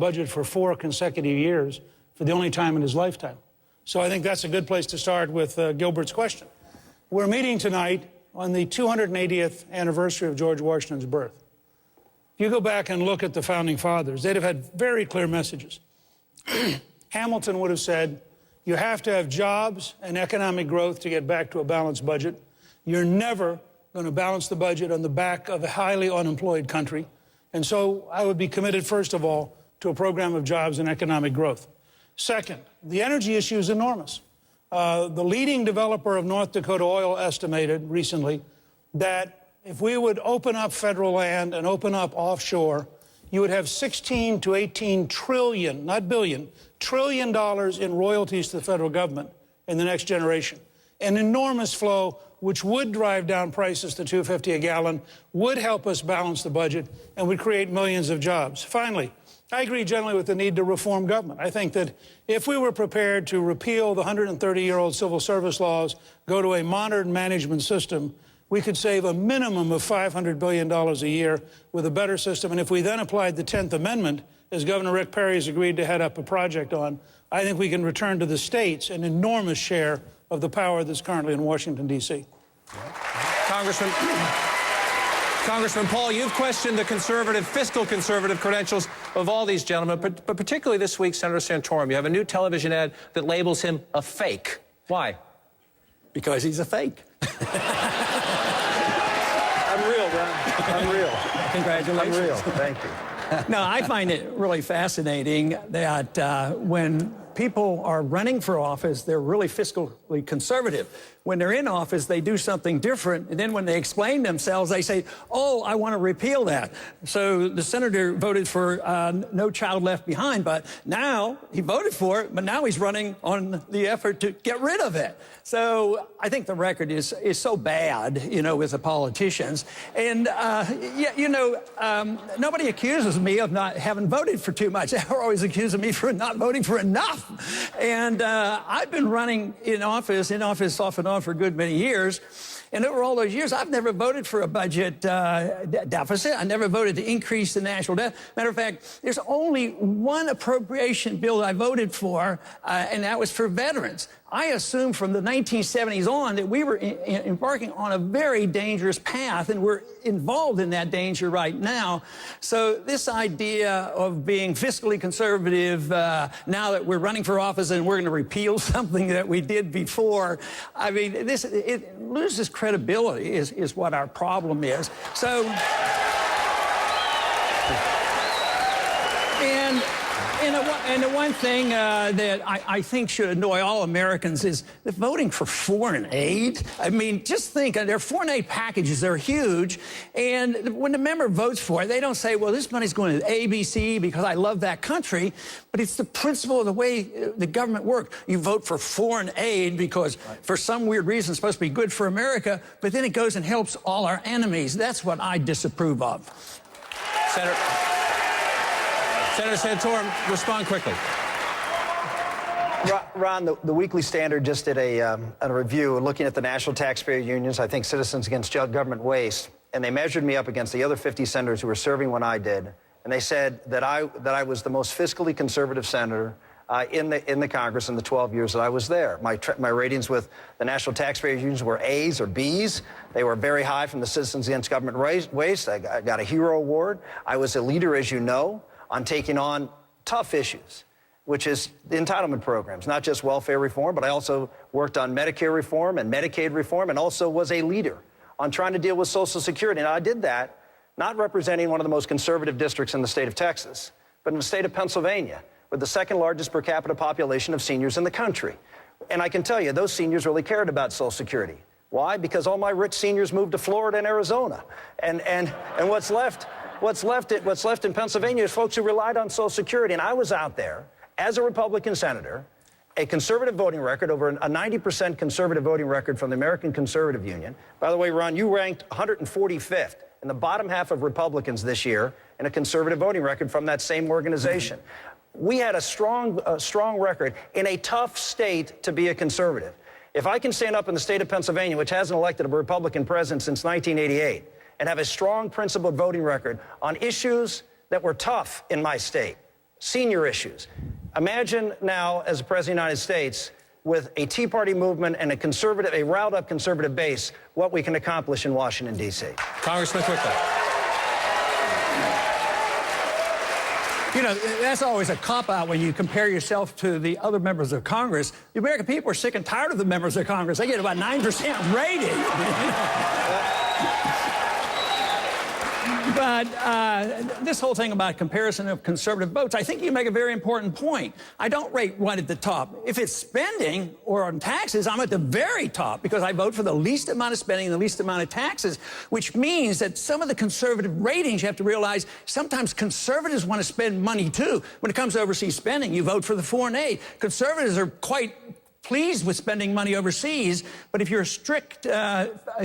budget for 4 consecutive years for the only time in his lifetime. So I think that's a good place to start with Gilbert's question. We're meeting tonight on the 280th anniversary of George Washington's birth. If you go back and look at the Founding Fathers, they'd have had very clear messages. Hamilton would have said, you have to have jobs and economic growth to get back to a balanced budget. You're never going to balance the budget on the back of a highly unemployed country. And so I would be committed, first of all, to a program of jobs and economic growth. Second, the energy issue is enormous. The leading developer of North Dakota Oil estimated recently that if we would open up federal land and open up offshore, you would have 16 to 18 trillion, not billion, trillion dollars in royalties to the federal government in the next generation. An enormous flow which would drive down prices to $2.50 a gallon, would help us balance the budget, and would create millions of jobs. Finally, I agree generally with the need to reform government. I think that if we were prepared to repeal the 130-year-old civil service laws, go to a modern management system, we could save a minimum of $500 billion a year with a better system. And if we then applied the 10th Amendment, as Governor Rick Perry has agreed to head up a project on, I think we can return to the states an enormous share of the power that's currently in Washington, D.C. Congressman Paul, you've questioned the fiscal conservative credentials of all these gentlemen, but particularly this week, Senator Santorum. You have a new television ad that labels him a fake. Why? Because he's a fake. I'm real, Ron. I'm real. Congratulations. I'm real. Thank you. No, I find it really fascinating that when people are running for office, they're really fiscally conservative. When they're in office, they do something different. And then when they explain themselves, they say, oh, I want to repeal that. So the senator voted for No Child Left Behind, but now he voted for it, but now he's running on the effort to get rid of it. So I think the record is so bad, you know, with the politicians. And, nobody accuses me of not having voted for too much. They're always accusing me for not voting for enough. And I've been running in office off and on for a good many years. And over all those years, I've never voted for a budget deficit. I never voted to increase the national debt. Matter of fact, there's only one appropriation bill that I voted for, and that was for veterans. I assumed from the 1970s on that we were embarking on a very dangerous path, and we're involved in that danger right now. So this idea of being fiscally conservative now that we're running for office and we're going to repeal something that we did before, I mean, it loses credibility is what our problem is. So, and the one thing that I think should annoy all Americans is the voting for foreign aid. I mean, just think, their foreign aid packages are huge, and when the member votes for it, they don't say, well, this money's going to ABC because I love that country, but it's the principle of the way the government works. You vote for foreign aid because for some weird reason it's supposed to be good for America, but then it goes and helps all our enemies. That's what I disapprove of. Senator Santorum, respond quickly. Ron, the Weekly Standard just did a review looking at the national taxpayer unions, I think Citizens Against Government Waste, and they measured me up against the other 50 senators who were serving when I did, and they said that I was the most fiscally conservative senator in the Congress in the 12 years that I was there. My ratings with the national taxpayer unions were A's or B's. They were very high from the Citizens Against Government Waste. I got a Hero Award. I was a leader, as you know, on taking on tough issues, which is the entitlement programs, not just welfare reform, but I also worked on Medicare reform and Medicaid reform, and also was a leader on trying to deal with Social Security. And I did that not representing one of the most conservative districts in the state of Texas, but in the state of Pennsylvania, with the second largest per capita population of seniors in the country. And I can tell you, those seniors really cared about Social Security. Why? Because all my rich seniors moved to Florida and Arizona. And what's left in Pennsylvania is folks who relied on Social Security. And I was out there as a Republican senator, a conservative voting record, over a 90% conservative voting record from the American Conservative Union. By the way, Ron, you ranked 145th in the bottom half of Republicans this year in a conservative voting record from that same organization. We had a strong record in a tough state to be a conservative. If I can stand up in the state of Pennsylvania, which hasn't elected a Republican president since 1988, and have a strong principled voting record on issues that were tough in my state, senior issues. Imagine now, as the President of the United States, with a Tea Party movement and a riled-up conservative base, what we can accomplish in Washington, D.C. Congressman, quickly. You know, that's always a cop-out when you compare yourself to the other members of Congress. The American people are sick and tired of the members of Congress. They get about 9% rating. But this whole thing about comparison of conservative votes, I think you make a very important point. I don't rate one at the top. If it's spending or on taxes, I'm at the very top because I vote for the least amount of spending and the least amount of taxes, which means that some of the conservative ratings, you have to realize, sometimes conservatives want to spend money too. When it comes to overseas spending, you vote for the foreign aid. Conservatives are quite pleased with spending money overseas, but if you're a strict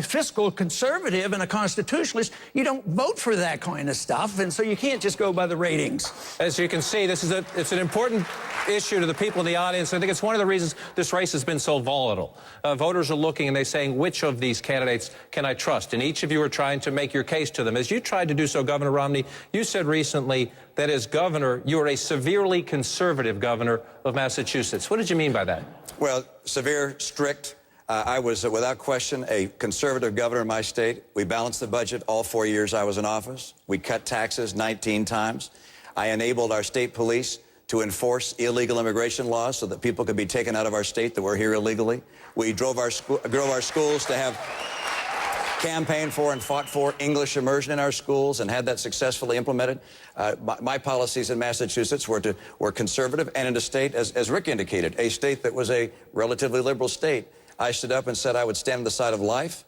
fiscal conservative and a constitutionalist, you don't vote for that kind of stuff, and so you can't just go by the ratings. As you can see, it's an important issue to the people in the audience. I think it's one of the reasons this race has been so volatile. Voters are looking and they're saying, which of these candidates can I trust? And each of you are trying to make your case to them. As you tried to do so, Governor Romney, you said recently that as governor, you are a severely conservative governor of Massachusetts. What did you mean by that? Well, severe, strict. I was, without question, a conservative governor in my state. We balanced the budget all 4 years I was in office. We cut taxes 19 times. I enabled our state police to enforce illegal immigration laws so that people could be taken out of our state that were here illegally. We drove our schools to have campaigned for and fought for English immersion in our schools and had that successfully implemented. My policies in Massachusetts were conservative, and in a state, as Rick indicated, a state that was a relatively liberal state. I stood up and said I would stand on the side of life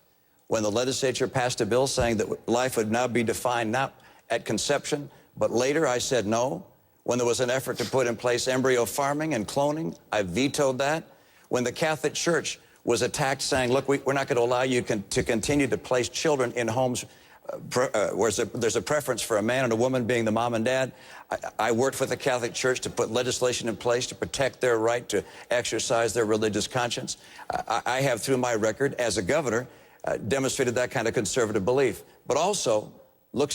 when the legislature passed a bill saying that life would now be defined not at conception, but later. I said no. When there was an effort to put in place embryo farming and cloning, I vetoed that. When the Catholic Church was attacked saying, look, we're not going to allow you to continue to place children in homes where there's a preference for a man and a woman being the mom and dad. I worked with the Catholic Church to put legislation in place to protect their right to exercise their religious conscience. I have, through my record as a governor, demonstrated that kind of conservative belief. But also, look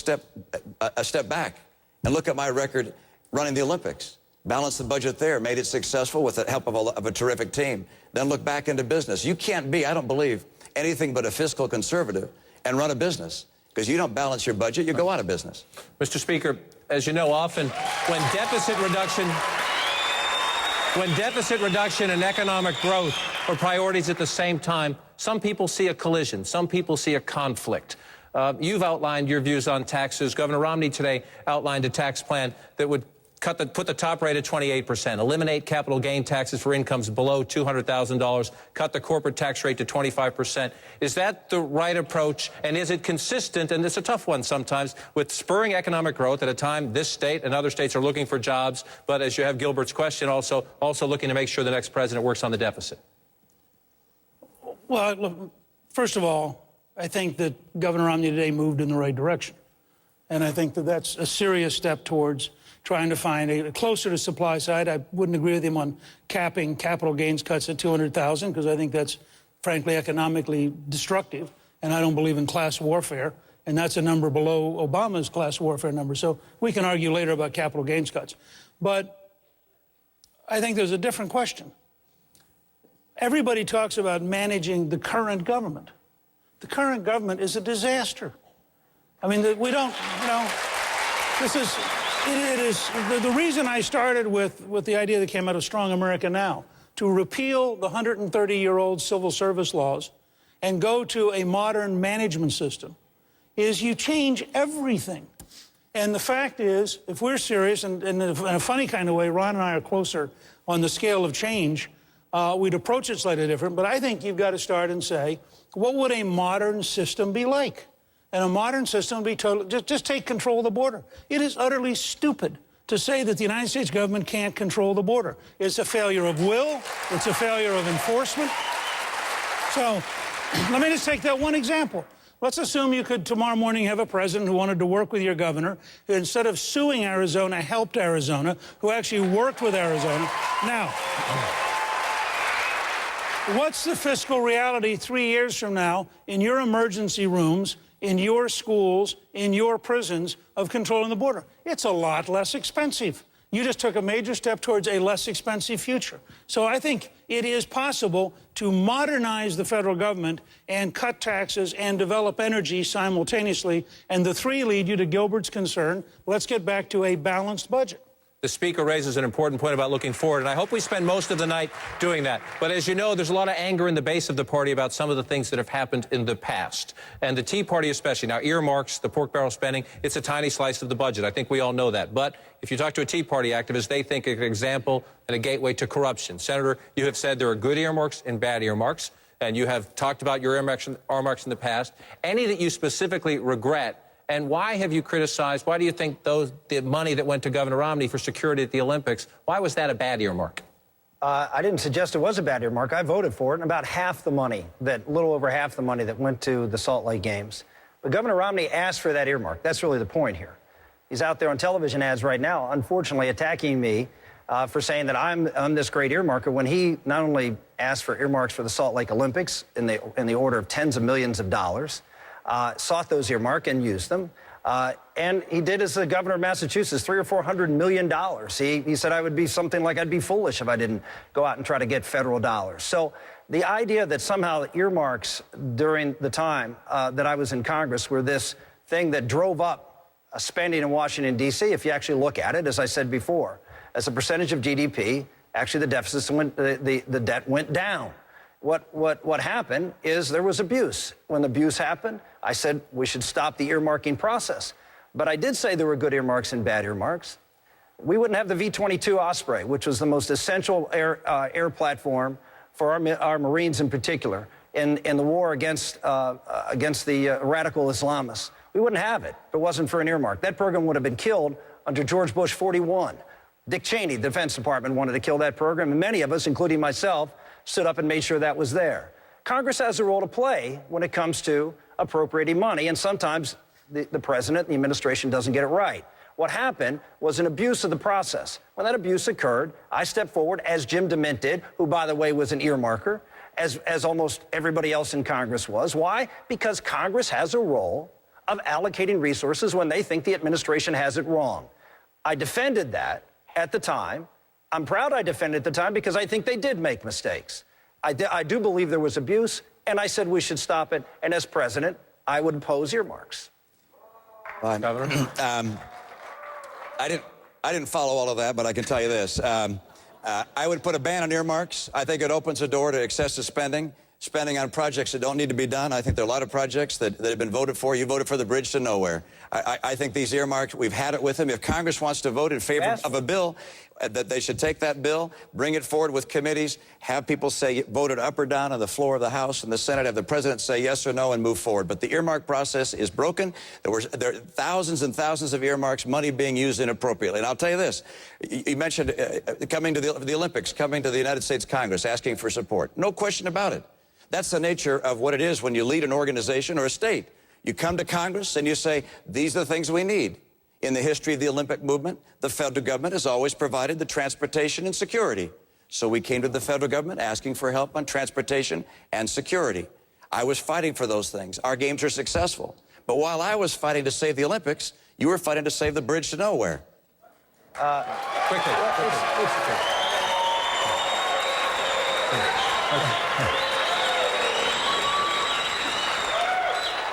a step back and look at my record running the Olympics. Balanced the budget there, made it successful with the help of a terrific team. Then look back into business. You can't be, I don't believe, anything but a fiscal conservative and run a business. Because you don't balance your budget, you go out of business. Mr. Speaker, as you know, often when deficit reduction and economic growth are priorities at the same time, some people see a collision, some people see a conflict. You've outlined your views on taxes. Governor Romney today outlined a tax plan that would put the top rate at 28%, eliminate capital gain taxes for incomes below $200,000, cut the corporate tax rate to 25%. Is that the right approach? And is it consistent, and it's a tough one sometimes, with spurring economic growth at a time this state and other states are looking for jobs, but as you have Gilbert's question, also looking to make sure the next president works on the deficit? Well, look, first of all, I think that Governor Romney today moved in the right direction. And I think that that's a serious step towards trying to find a closer to supply side. I wouldn't agree with him on capping capital gains cuts at $200,000 because I think that's, frankly, economically destructive. And I don't believe in class warfare. And that's a number below Obama's class warfare number. So we can argue later about capital gains cuts. But I think there's a different question. Everybody talks about managing the current government. The current government is a disaster. I mean, we don't, you know, this is... It is the reason I started with the idea that came out of Strong America Now, to repeal the 130-year-old civil service laws and go to a modern management system, is you change everything. And the fact is, if we're serious, and in a funny kind of way, Ron and I are closer on the scale of change, we'd approach it slightly different. But I think you've got to start and say, what would a modern system be like? And a modern system would be totally, just take control of the border. It is utterly stupid to say that the United States government can't control the border. It's a failure of will. It's a failure of enforcement. So let me just take that one example. Let's assume you could tomorrow morning have a president who wanted to work with your governor, who instead of suing Arizona, helped Arizona, who actually worked with Arizona. Now, what's the fiscal reality 3 years from now in your emergency rooms, in your schools, in your prisons, of controlling the border? It's a lot less expensive. You just took a major step towards a less expensive future. So I think it is possible to modernize the federal government and cut taxes and develop energy simultaneously. And the three lead you to Gilbert's concern. Let's get back to a balanced budget. The Speaker raises an important point about looking forward, and I hope we spend most of the night doing that. But as you know, there's a lot of anger in the base of the party about some of the things that have happened in the past. And the Tea Party especially. Now, earmarks, the pork barrel spending, it's a tiny slice of the budget. I think we all know that. But if you talk to a Tea Party activist, they think it's an example and a gateway to corruption. Senator, you have said there are good earmarks and bad earmarks, and you have talked about your earmarks in the past. Any that you specifically regret? And why have you criticized, why do you think the money that went to Governor Romney for security at the Olympics, why was that a bad earmark? I didn't suggest it was a bad earmark. I voted for it, and about half the money, a little over half the money that went to the Salt Lake Games. But Governor Romney asked for that earmark. That's really the point here. He's out there on television ads right now, unfortunately attacking me for saying that I'm this great earmarker, when he not only asked for earmarks for the Salt Lake Olympics in the order of tens of millions of dollars, sought those earmarks and used them. And he did as the governor of Massachusetts, $300 or $400 million. He said I'd be foolish if I didn't go out and try to get federal dollars. So the idea that somehow earmarks during the time that I was in Congress were this thing that drove up spending in Washington, D.C., if you actually look at it, as I said before, as a percentage of GDP, actually the the debt went down. What happened is there was abuse. When the abuse happened, I said we should stop the earmarking process. But I did say there were good earmarks and bad earmarks. We wouldn't have the V-22 Osprey, which was the most essential air platform for our Marines in particular in the war against the radical Islamists. We wouldn't have it if it wasn't for an earmark. That program would have been killed under George Bush 41. Dick Cheney, the Defense Department, wanted to kill that program, and many of us, including myself, stood up and made sure that was there. Congress has a role to play when it comes to appropriating money, and sometimes the president and the administration doesn't get it right. What happened was an abuse of the process. When that abuse occurred, I stepped forward, as Jim DeMint did, who, by the way, was an earmarker, as almost everybody else in Congress was. Why? Because Congress has a role of allocating resources when they think the administration has it wrong. I defended that at the time. I'm proud I defended at the time because I think they did make mistakes. I do believe there was abuse, and I said we should stop it. And as president, I would oppose earmarks. Governor? I didn't follow all of that, but I can tell you this. I would put a ban on earmarks. I think it opens the door to excessive spending on projects that don't need to be done. I think there are a lot of projects that have been voted for. You voted for the bridge to nowhere. I think these earmarks, we've had it with them. If Congress wants to vote in favor of a bill, that they should take that bill, bring it forward with committees, have people say vote it up or down on the floor of the House and the Senate, have the president say yes or no and move forward. But the earmark process is broken. There are thousands and thousands of earmarks, money being used inappropriately. And I'll tell you this. You mentioned coming to the Olympics, coming to the United States Congress, asking for support. No question about it. That's the nature of what it is when you lead an organization or a state. You come to Congress and you say, these are the things we need. In the history of the Olympic movement, the federal government has always provided the transportation and security. So we came to the federal government asking for help on transportation and security. I was fighting for those things. Our games are successful. But while I was fighting to save the Olympics, you were fighting to save the bridge to nowhere. Quickly.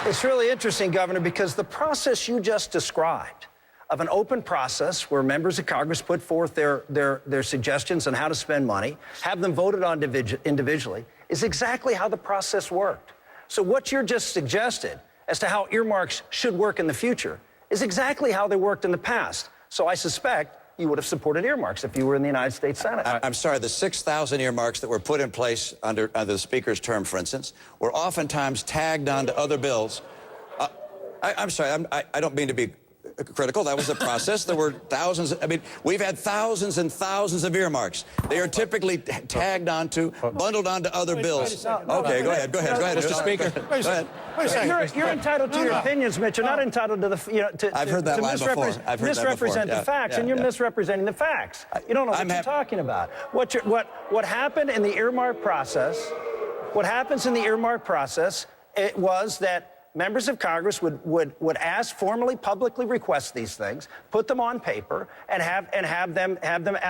It's really interesting, Governor, because the process you just described of an open process where members of Congress put forth their suggestions on how to spend money, have them voted on individually, is exactly how the process worked. So what you're just suggested as to how earmarks should work in the future is exactly how they worked in the past. So I suspect you would have supported earmarks if you were in the United States Senate. I'm sorry, the 6,000 earmarks that were put in place under the Speaker's term, for instance, were oftentimes tagged onto other bills. I'm sorry, I don't mean to be critical. That was the process. There were thousands. I mean, we've had thousands and thousands of earmarks. They are typically tagged onto, bundled onto other bills. Okay, go ahead, Mr. Speaker. Go ahead. You're entitled to your opinions, Mitch. You're not entitled to I've heard that line before. Misrepresent the facts, and you're misrepresenting the facts. You don't know what you're talking about. What happened in the earmark process? What happens in the earmark process? It was that members of Congress would ask, formally, publicly request these things, put them on paper, and have them out.